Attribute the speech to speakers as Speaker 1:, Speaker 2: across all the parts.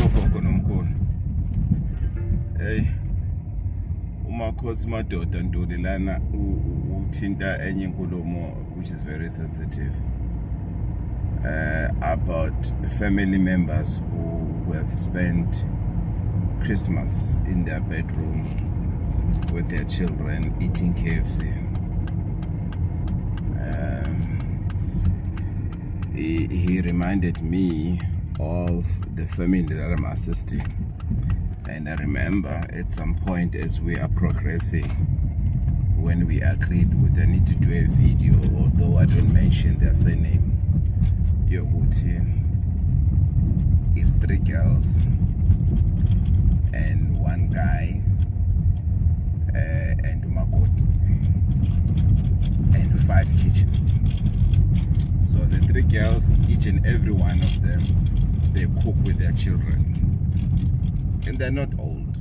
Speaker 1: Gogo nomkhulu. Hey. Umakhosi madoda ntuli lana uthinta enye inkulumo which is very sensitive. About family members who have spent Christmas in their bedroom with their children eating KFC. He reminded me of the family that I'm assisting, and I remember at some point as we are progressing, when we agreed with I need to do a video, although I don't mention their surname. Yoguti is 3 girls and 1 guy, and umakoti, and 5 kitchens. So the 3 girls, each and every one of them, they cook with their children, and they're not old,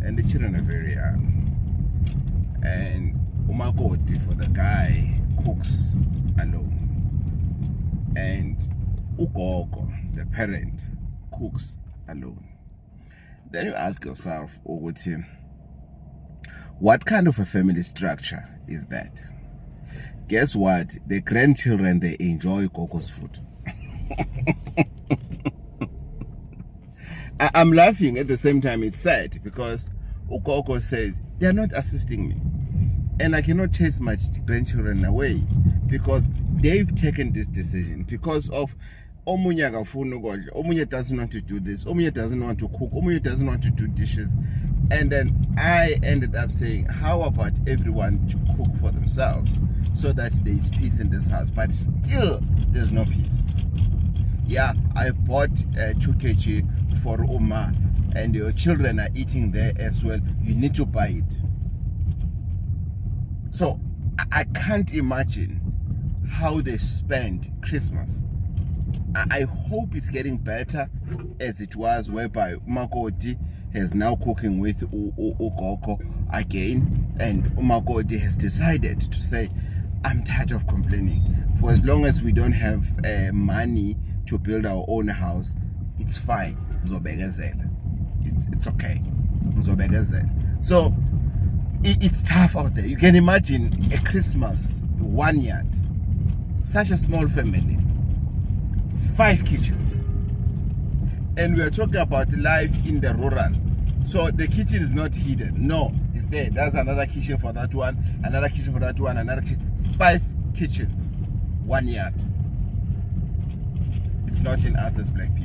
Speaker 1: and the children are very young. And umakoti, for the guy, cooks alone, and ugogo, the parent, cooks alone. Then you ask yourself, Oguti, what kind of a family structure is that? Guess what? The grandchildren, they enjoy Gogo's food. I'm laughing at the same time. It's sad because Ugogo says they're not assisting me, and I cannot chase my grandchildren away because they've taken this decision because of Omunye akafuna ukudla, Omunye doesn't want to do this, Omunye doesn't want to cook, Omunye doesn't want to do dishes. And then I ended up saying, how about everyone to cook for themselves so that there is peace in this house? But still, there's no peace. Yeah, I bought 2 kg for Uma, and your children are eating there as well. You need to buy it. So I can't imagine how they spend Christmas. I hope it's getting better as it was, whereby Umakoti is now cooking with Ugogo again, and Umakoti has decided to say, I'm tired of complaining. For as long as we don't have money to build our own house, it's fine. It's okay. So it's tough out there. You can imagine a Christmas, 1 yard, such a small family, 5 kitchens, and we are talking about life in the rural. So the kitchen is not hidden. No, it's there. There's another kitchen for that one, another kitchen for that one, another kitchen. 5 kitchens, 1 yard. It's not in us as black people.